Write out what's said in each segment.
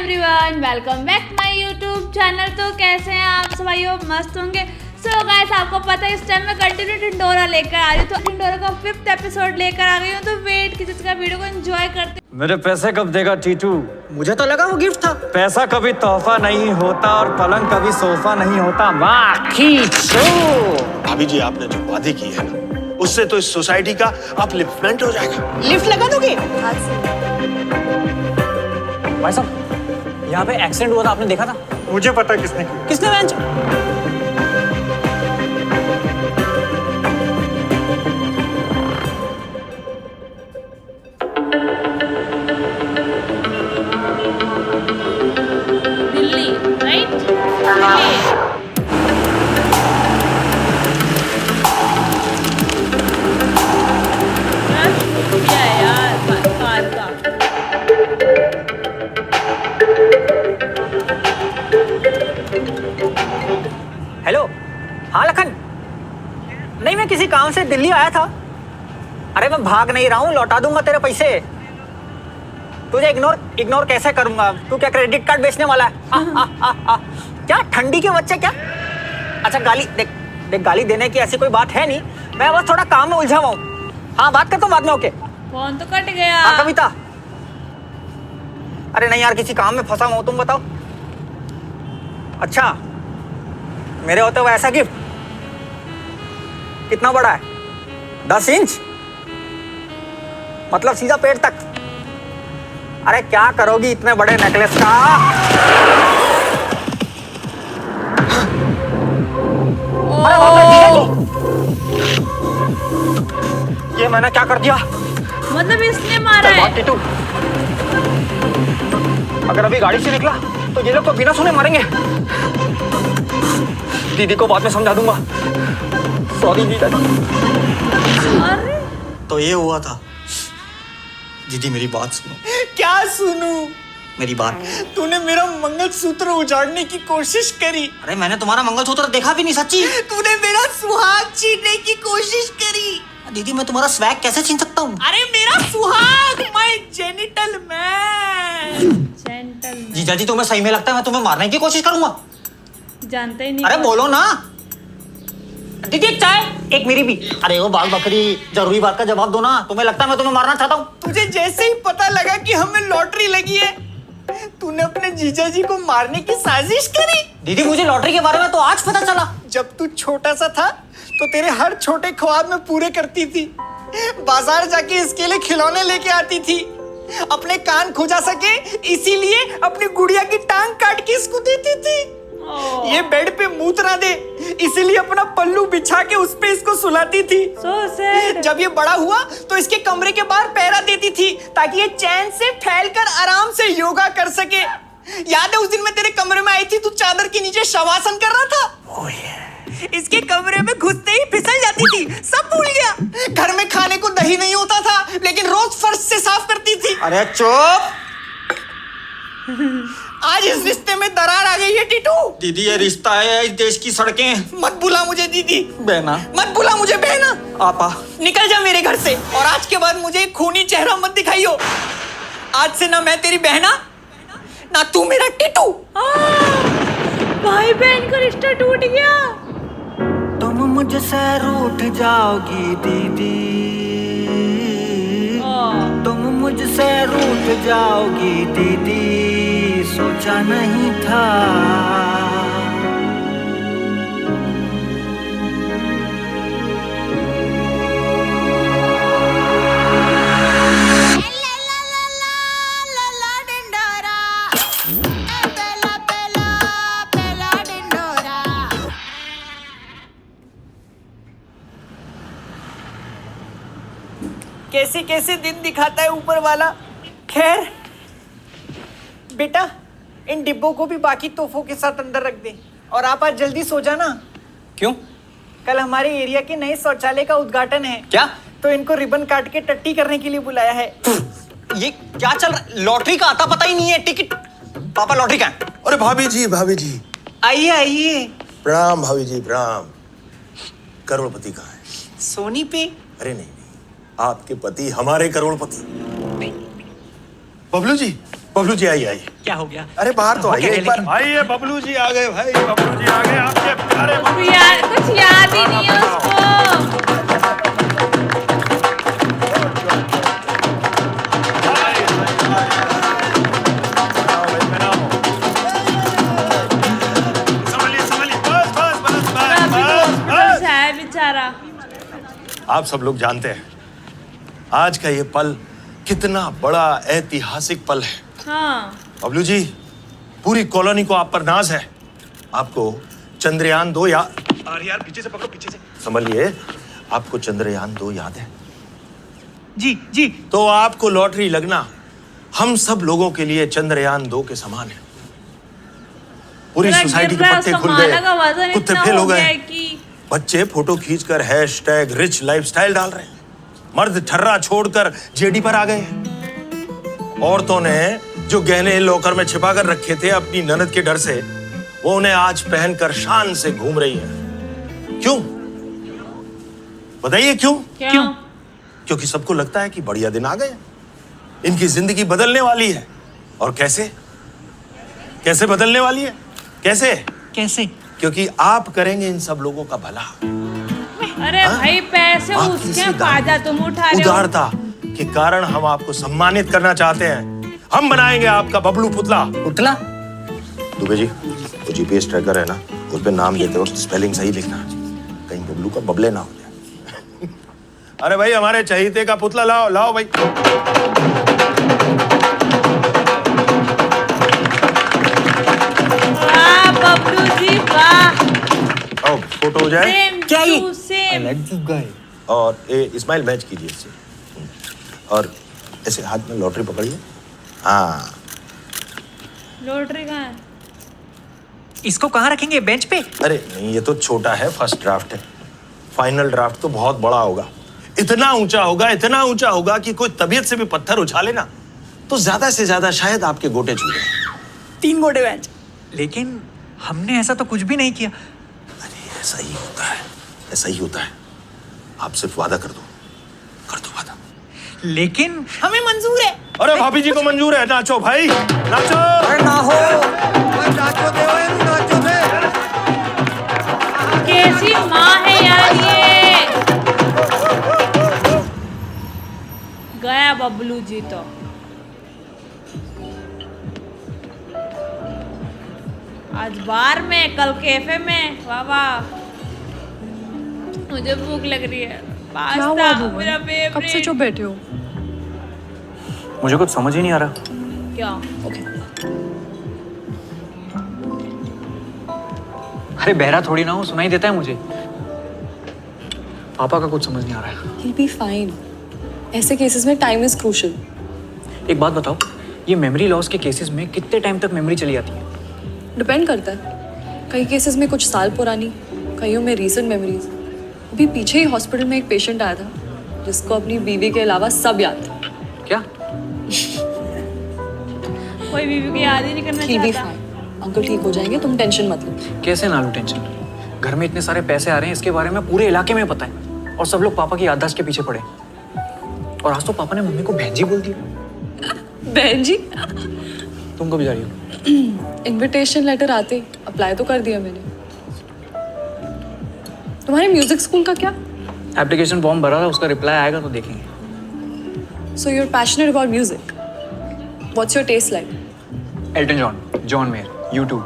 Everyone, welcome back my YouTube channel. तो कैसे हैं आप सब? भाइयों मस्त होंगे। सो गाइस, आपको पता है इस टाइम में कंटिन्यू ढिंढोरा लेकर आ रही हूँ। तो ढिंढोरा का 5th एपिसोड लेकर आ गई हूँ। तो वेट कीजिए, इसका वीडियो को एंजॉय करते। मेरे पैसे कब देगा टीटू? मुझे तो लगा वो गिफ्ट था। पैसा कभी तोहफा नहीं होता और पलंग कभी सोफा नहीं होता। भाभी जी, आपने जो वादे किए हैं ना, उससे तो इस सोसाइटी का अपलिफ्टमेंट हो जाएगा। लिफ्ट लगा दोगे? भाई साहब, यहाँ पे एक्सीडेंट हुआ था, आपने देखा था? मुझे पता किसने किया। किसने बेंच? दिल्ली, राइट? दिल्ली। क्या यार, कार का। हेलो, हाँ लखन। नहीं, मैं किसी काम से दिल्ली आया था। अरे मैं भाग नहीं रहा हूँ, लौटा दूंगा तेरे पैसे। तुझे इग्नोर कैसे करूंगा? तू क्या क्रेडिट कार्ड बेचने वाला है? क्या ठंडी के बच्चे क्या? अच्छा, गाली देख, गाली देने की ऐसी कोई बात है नहीं। मैं बस थोड़ा काम में उलझा हुआ हूँ। हाँ, बात करता हूँ बाद में। ओके। फोन तो कट गया। हाँ कविता। अरे नहीं यार, किसी काम में फंसा हुआ हूँ, तुम बताओ। अच्छा, मेरे होते हुए ऐसा गिफ्ट कितना बड़ा है? 10 इंच, मतलब सीधा पेट तक। अरे क्या करोगी इतने बड़े नेकलेस का? अरे बाप रे, जीजा जी! ये मैंने क्या कर दिया? मतलब इसने मारा चल है। भाग टीटू। अगर अभी गाड़ी से निकला तो ये लोग तो बिना सुने मरेंगे। दीदी को बाद में समझा दूंगा। सॉरी दीदा। अरे तो ये हुआ था। दीदी मेरी बात सुनो। क्या सुनूं? मेरी बात। तूने मेरा मंगलसूत्र उजाड़ने की कोशिश करी। अरे मैंने तुम्हारा मंगलसूत्र देखा भी नहीं, सच्ची। तूने मेरा सुहाग छीनने की कोशिश करी। दीदी मैं तुम्हारा स्वैग कैसे छीन सकता हूँ? अरे मेरा सुहाग, माय जेनिटल मैन। जेंटलमैन। जीजा जी, तुम्हें सही में लगता है मैं तुम्हें मारने की कोशिश करूंगा? जानते ही नहीं। अरे बोलो ना। दीदी एक चाय, एक मेरी भी। अरे वो बाल बकरी, जरूरी बात का जवाब दो ना। तुम्हें लगता है मैं तुम्हें मारना चाहता हूँ? तुझे जैसे ही पता लगा कि हमें लॉटरी लगी है, तूने अपने जीजा जी को मारने की साजिश करी। दीदी मुझे लॉटरी के बारे में तो आज पता चला। जब तू छोटा सा था तो तेरे हर छोटे ख्वाब में पूरे करती थी। बाजार जाके इसके लिए खिलौने लेके आती थी। अपने कान खुजा सके इसीलिए अपनी गुड़िया की टांग काट के इसको देती थी। ये बेड पे मूत ना दे इसीलिए अपना पल्लू बिछा के उस पे इसको सुलाती थी। So sad। जब ये बड़ा हुआ तो इसके कमरे के बाहर पैरा देती थी ताकि ये चैन से फैलकर आराम से योगा कर सके। याद है उस दिन मैं तेरे कमरे में आई थी, तू चादर के नीचे शवासन कर रहा था। इसके कमरे में घुसते ही फिसल जाती थी, सब भूल गया। घर में खाने को दही नहीं होता था लेकिन रोज फर्श से साफ करती थी। अरे चुप। आज इस रिश्ते में दरार आ गई है टीटू। दीदी ये रिश्ता है, इस देश की सड़कें। मत बुला मुझे दीदी, बहना। मत बुला मुझे बहना। आपा। निकल जा मेरे घर से, और आज के बाद मुझे खूनी चेहरा मत दिखाइयो। आज से ना मैं तेरी बहना ना तू मेरा टीटू। भाई बहन का रिश्ता टूट गया। तुम मुझसे रूठ जाओगी दीदी, तुम मुझसे रूठ जाओगी दीदी, सोचा नहीं था। कैसे कैसे दिन दिखाता है ऊपर वाला। खैर बेटा, इन डिब्बों को भी बाकी तोहफों के साथ अंदर रख दे। और आप आज जल्दी सो जाना। क्यों? कल हमारे एरिया के नए शौचालय का उद्घाटन है। क्या? तो इनको रिबन काट के टट्टी करने के लिए बुलाया है। ये क्या चल रहा है? लॉटरी का आता पता ही नहीं है। टिकट पापा, लॉटरी का है? अरे भाभी जी आइए आइए। प्रणाम भाभी जी, प्रणाम। करोड़पति कहाँ है? सोनी पे। अरे नहीं, आपके पति हमारे करोड़पति। बबलू जी आइए आइए। क्या हो गया? अरे बाहर तो आइए Okay, एक बार। लेकिन- आइए बबलू जी आ गए भाई, बबलू जी आ गए आपके प्यारे बबलू। कुछ याद ही नहीं है उसको। संभलिए संभलिए, बस बस बस अभी तो बस हॉस्पिटल से आया बेचारा। आप सब लोग जानते हैं आज का ये पल कितना बड़ा ऐतिहासिक पल है। हाँ बबलू जी, पूरी कॉलोनी को आप पर नाज है। आपको चंद्रयान 2 अरे यार पीछे से पकड़ो, पीछे से संभलिए। आपको चंद्रयान 2 याद है? जी जी। तो आपको लॉटरी लगना हम सब लोगों के लिए चंद्रयान 2 के समान है। पूरी मेरा सोसाइटी के गिर रहा है, पत्ते उसका खुल माला का वजन गए, कुत्ते इतना फेल हो गया गए, है कि बच्चे फोटो खींचकर हैशटैग रिच लाइफस्टाइल डाल रहे हैं, मर्द ठर्रा छोड़कर जेडी पर आ गए, औरतों ने जो गहने लॉकर में छिपा कर रखे थे अपनी ननद के डर से, वो उन्हें आज पहनकर शान से घूम रही है। क्यों बताइए क्यों? क्यों? क्योंकि सबको लगता है कि बढ़िया दिन आ गए, इनकी जिंदगी बदलने वाली है। और कैसे कैसे बदलने वाली है? कैसे? कैसे? क्योंकि आप करेंगे इन सब लोगों का भला। अरे हाँ? भाई पैसे आपकी उसके इसी फायदा तुम उठा रहे हो। उदारता के कारण हम आपको सम्मानित करना चाहते हैं। हम बनाएंगे आपका बबलू पुतला। पुतला? दुबे जी, वो जीपीएस ट्रैकर है ना, उस पे नाम देते वक्त स्पेलिंग सही लिखना, कहीं बबलू का बबले ना हो जाए। अरे भाई हमारे चहीते का पुतला लाओ, लाओ भाई। वाह बबलू जी वाह। आओ फोटो हो जाए। सेम क्या ये? Two same. और स्माइल मैच कीजिए इससे। और ऐसे हाथ में लॉटरी पकड़िए। हाँ, लॉटरी कहाँ है? इसको कहाँ रखेंगे? बेंच पे? अरे नहीं, ये तो छोटा है, फर्स्ट ड्राफ्ट है। फाइनल ड्राफ्ट तो बहुत बड़ा होगा, इतना ऊंचा होगा, इतना ऊंचा होगा कि कोई तबीयत से भी पत्थर उछाले ना तो ज्यादा से ज्यादा शायद आपके गोटे छू जाए। 3 गोटे बेंच। लेकिन हमने ऐसा तो कुछ भी नहीं किया। अरे ऐसा ही होता है, ऐसा ही होता है। आप सिर्फ वादा कर दो वादा। लेकिन हमें मंजूर है। अरे भाभी जी को मंजूर है, नाचो भाई नाचो। ना हो। कैसी माँ है यार ये। गया बबलू जी तो। आज बार में, कल कैफे में। वाह वाह। मुझे भूख लग रही है। क्या हुआ पास्ता भुवन? मेरा कब फेवरेट। से चुप बैठे हो? मुझे कुछ समझ ही नहीं आ रहा। क्या? अरे बहरा थोड़ी ना हूँ, सुनाई देता है मुझे। पापा का कुछ समझ नहीं आ रहा है। He'll be fine. ऐसे केसेस में टाइम इज क्रूशियल। एक बात बताओ, ये मेमोरी लॉस के केसेस में कितने टाइम तक मेमोरी चली आती है? डिपेंड करता है, कई केसेस में कुछ साल पुरानी, कईयों में रीसेंट मेमोरीज। अभी पीछे ही हॉस्पिटल में एक पेशेंट आया था जिसको अपनी बीवी के अलावा सब याद था। क्या? कोई बीवी को याद ही नहीं करना He'll be चाहता। fine. अंकल ठीक हो जाएंगे, तुम टेंशन मत लो। कैसे ना लूं टेंशन? घर में इतने सारे पैसे आ रहे हैं, इसके बारे में पूरे इलाके में पता है, और सब लोग पापा की याददाश्त के पीछे पड़े। और आज तो पापा ने मम्मी को बहन जी बोल दिया। बहन जी, तुम कब जा रही हो? इनविटेशन लेटर आते ही अप्लाई तो कर दिया मैंने। तुम्हारे म्यूजिक स्कूल का क्या? एप्लीकेशन फॉर्म भरा था, उसका रिप्लाई आएगा तो देखेंगे। So you are passionate about music. What's your taste like? Elton John, John Mayer, U2,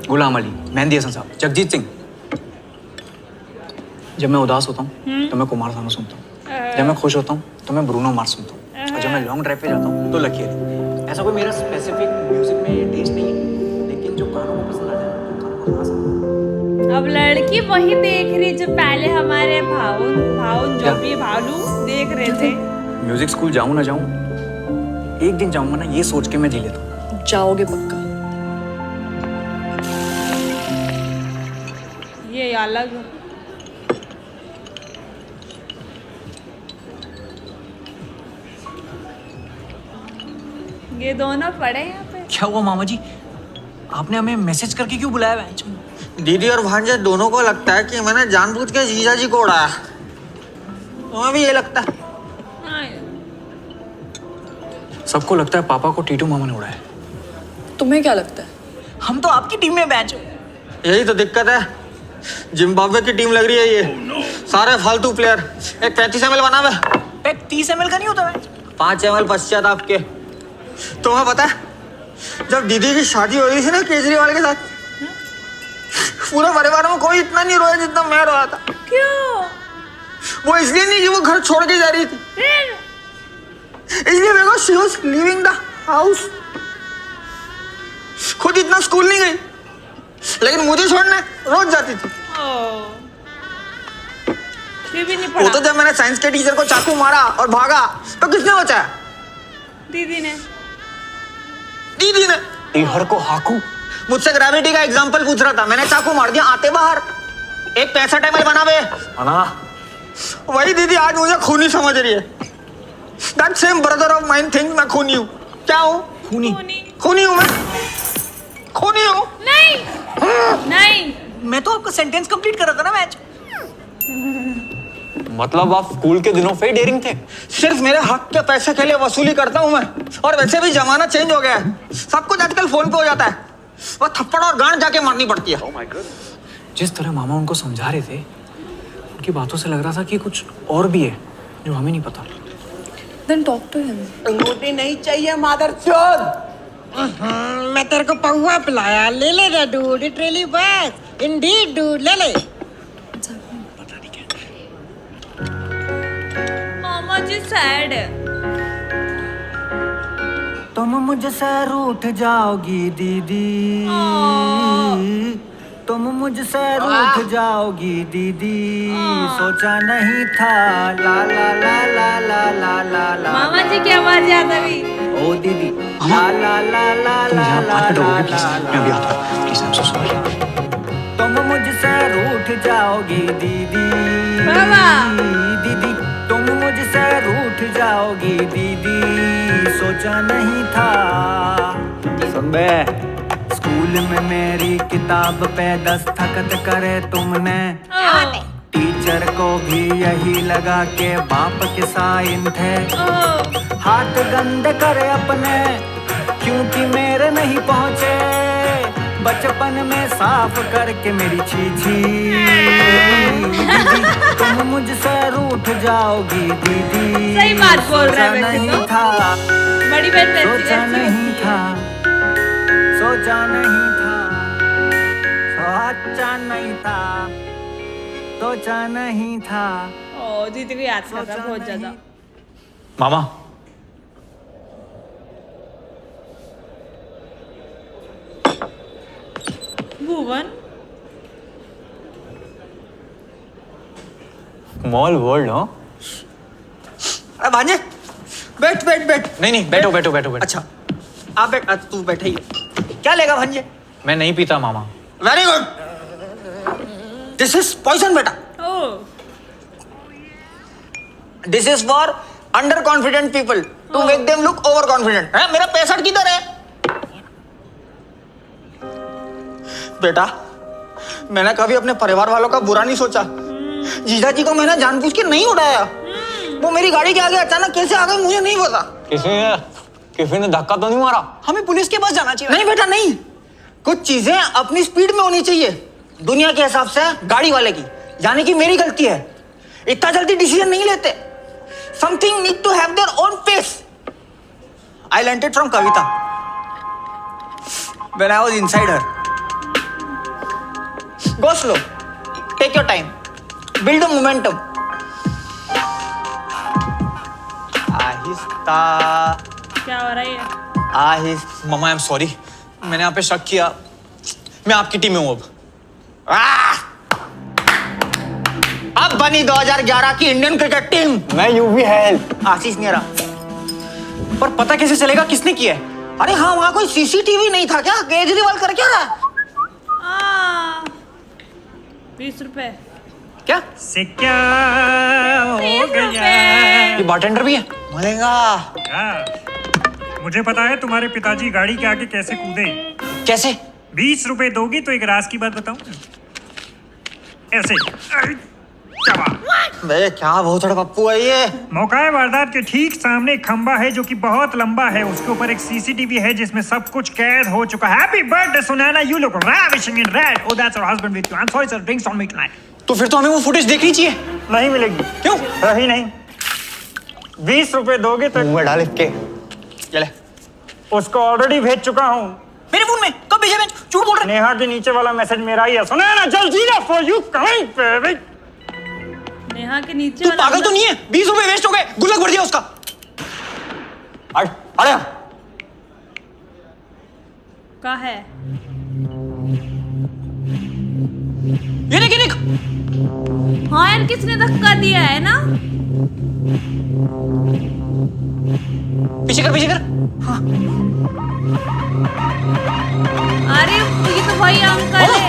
Ghulam Ali, Mehdi Hassan sahab, Jagjit Singh. जब मैं उदास होता हूँ तो मैं कुमार सानू सुनता हूँ, जब मैं खुश होता हूँ तो मैं ब्रूनो मार्स सुनता हूँ, और जब मैं लॉन्ग ड्राइव पे जाता हूँ तो लकी अली। ऐसा कोई मेरा स्पेसिफिक म्यूजिक में ये टेस्ट नहीं है, लेकिन जो कानों को पसंद आ जाए वो कानों को पसंद आ जाए। अब लड़की वही देख रही जो पहले हमारे भाउन जो क्या? भी भालू देख रहे थे। म्यूजिक स्कूल जाऊँ ना जाऊँ, एक दिन जाऊँगा ना, ये सोच के मैं जी लेता हूँ। जाओगे पक्का? ये अलग। ये दोनों पड़े यहाँ पे। क्या हुआ मामा जी, आपने हमें मैसेज करके क्यों बुलाया है? दीदी और भांजे दोनों को लगता है कि मैंने जानबूझ के जीजा जी को उड़ाया। तुम्हें भी ये लगता है? हाँ, सबको लगता है पापा को टीटू मामा ने उड़ाया है। तुम्हें क्या लगता है? हम तो आपकी टीम में मैच हो। यही तो दिक्कत है, जिम्बाब्वे की टीम लग रही है ये, सारे फालतू प्लेयर। एक 35 ml बना हुआ, 30 ml का नहीं होता मैच। 5 ml पश्चात आपके। तुम्हें पता है जब दीदी की शादी हो रही थी ना केजरीवाल के साथ, पूरे परिवार में कोई इतना नहीं रोया जितना मैं रोया था। क्यों? वो इसलिए नहीं कि वो घर छोड़ के जा रही थी, फिर इसलिए मेरे को she was leaving the house. खुद इतना स्कूल नहीं गई, लेकिन मुझे छोड़ने रोज जाती थी। फिर भी नहीं वो तो पढ़ा जब मैंने साइंस के टीचर को चाकू मारा और भागा तो किसने बचाया? दीदी ने। दीदी ने। ईहर को हाकू। मुझसे ग्रेविटी का एग्जांपल पूछ रहा था, मैंने चाकू मार दिया, आते बाहर। एक 65 ml बना बे। वही दीदी आज मुझे खूनी समझ रही है। That same brother of mine thinks मैं खूनी हूँ। क्या हूँ? खूनी। खूनी हूँ मैं, खूनी हूँ। नहीं नहीं, मैं तो आपका सेंटेंस कंप्लीट कर रहा था ना मैच। मतलब आप स्कूल के दिनों से ही डेयरिंग थे? सिर्फ मेरे हक के पैसे के लिए वसूली करता हूँ मैं। और वैसे भी जमाना चेंज हो गया है, सब कुछ आजकल फोन पे हो जाता है। वो थप्पड़ और गांड जाके मारनी पड़ती है। जिस तरह मामा उनको समझा रहे थे, उनकी बातों से लग रहा था कि कुछ और भी है जो हमें नहीं पता। Then talk to him. अंगूठी नहीं चाहिए मादरचोद। मैं तेरे को पहुआ पिलाया, ले ले रे dude, it really works. Indeed dude, ले ले। मामा जी सैड है। तुम मुझसे रूठ जाओगी दीदी, तुम मुझसे रूठ जाओगी दीदी, सोचा नहीं था। ला ला ला ला ला ला ला ला। मामा जी की आवाज याद अभी। ओ दीदी, ला ला ला ला ला ला ला। मैं अभी आता हूँ, please I am so sorry. तुम मुझसे रूठ जाओगी दीदी, बाबा। दीदी तुम मुझसे रूठ जाओगी दीदी, सोचा नहीं था। सुन बे, स्कूल में मेरी किताब पे दस्तखत करे तुमने, टीचर को भी यही लगा के बाप के साइन थे। हाथ गंदे करे अपने क्योंकि मेरे नहीं पहुंचे, बचपन में साफ करके मेरी छीछी। दीदी तुम मुझसे रूठ जाओगी दीदी, सही बात बोल रहा है वैसे नहीं तो। था, बड़ी बहन वैसी सोचा वैसी नहीं होती है। था, सोचा नहीं था, सोचा नहीं था, सोचा नहीं था। ओ दीदी को याद करता है बहुत ज्यादा। मामा, भुवन स्मॉल वर्ल्ड। हाँ अरे भांजे, बैठ बैठ बैठ। नहीं, बैठो बैठो बैठो बैठो। अच्छा आप बैठ, तू बैठे ही। क्या लेगा भांजे? मैं नहीं पीता मामा। Very good, this is poison बेटा। Oh this is for under confident people to make them look over confident. है मेरा पैसा किधर है बेटा? मैंने कभी अपने परिवार वालों का बुरा नहीं सोचा। जीजा जी को मैंने जानबूझ के नहीं उड़ाया। वो मेरी गाड़ी के आगे अचानक कैसे आ गए मुझे नहीं पता। किसी ने धक्का तो नहीं मारा? हमें पुलिस के पास जाना चाहिए। नहीं बेटा नहीं, कुछ चीजें अपनी स्पीड में होनी चाहिए दुनिया के हिसाब से गाड़ी वाले की, यानी कि मेरी गलती है। इतना जल्दी डिसीजन नहीं लेते। Something need to have their own pace. I learned it from Kavita when I was inside her. Go slow, take your time, build the momentum. आहिस्ता क्या हो रहा है? आहिस्ता। मामा आई एम सॉरी, मैंने आप पे शक किया। मैं आपकी टीम में हूँ अब। अब बनी 2011 की इंडियन क्रिकेट टीम। मैं यूवी हेल्प। आशीष नेहरा। पर पता कैसे चलेगा किसने किया है? अरे हाँ, वहां कोई सीसीटीवी नहीं था क्या? केजरीवाल कर क्या रहा है? 20 रुपए। क्या से क्या हो 30 गया? रुपए। ये बारटेंडर भी है? मलेगा। हाँ, मुझे पता है तुम्हारे पिताजी गाड़ी के आगे कैसे कूदे। कैसे? 20 रुपए दोगी तो एक राज की बात बताऊं। ऐसे बे क्या भोसड़ पप्पू है ये? मौका वारदात के ठीक सामने एक खंबा है जो कि बहुत लंबा है। उसके ऊपर एक सीसीटीवी है जिसमें सब कुछ कैद हो चुका है। Happy birthday Sunaina, you look ravishing in red. Oh, that's our husband with you. I'm sorry sir, drinks on me tonight. तो फिर तो हमें वो फुटेज देखनी चाहिए। नहीं मिलेगी। क्यों? रही नहीं। 20 रुपए दोगे तो मुंह में डाल के चले। उसको ऑलरेडी भेज चुका हूँ। मेरे फोन में कब भेजा? मैं झूठ बोल रहा नेहा के नीचे वाला मैसेज मेरा ही है। सुनैना जल्दी ना for you coming baby. Neha के नीचे तू वाला पागल तो नहीं है? 20 रुपए वेस्ट हो गए, गुल्लक भर दिया उसका। अरे का है। ये देख, ये देख। हाँ यार, किसने धक्का दिया है ना? पीछे कर, पीछे कर। अरे ये तो भाई अंकल है।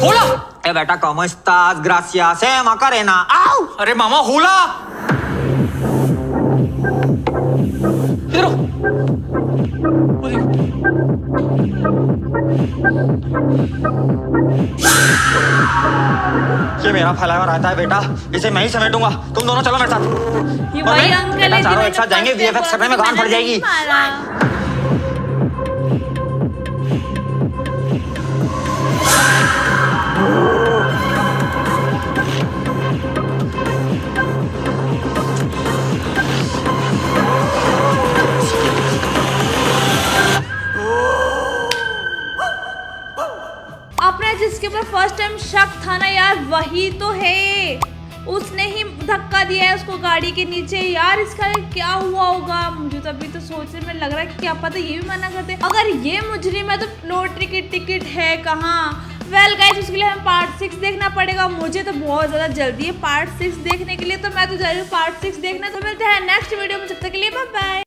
होला। ए बेटा ¿cómo estás? Gracias, Macarena. आओ। अरे मामा होला। इधर आओ। वो देखो। ये मेरा फैला हुआ रहता है बेटा, इसे मैं ही समेटूंगा। तुम दोनों चलो मेरे साथ। ये और वही मैं? अंकल बेटा है चारों जिन्होंने एक साथ जाएंगे, फर्स्ट VFX करने में बोला गांड फट मैंने जाएगी। नहीं मारा। अपने जिसके ऊपर फर्स्ट टाइम शक था ना यार, वही तो है। उसने ही धक्का दिया है उसको गाड़ी के नीचे। यार इसका क्या हुआ होगा? मुझे तो अभी तो सोचने में लग रहा है कि क्या पता ये भी मना करते। अगर ये मुजरिम है तो लॉटरी की टिकट है कहाँ? वेल गाइस, उसके लिए हमें पार्ट 6 देखना पड़ेगा। मुझे तो बहुत ज़्यादा जल्दी है पार्ट 6 देखने के लिए, तो मैं तो जा रही हूँ पार्ट 6 देखना। तो मिलते हैं नेक्स्ट वीडियो में, जब तक के लिए बाय बाय।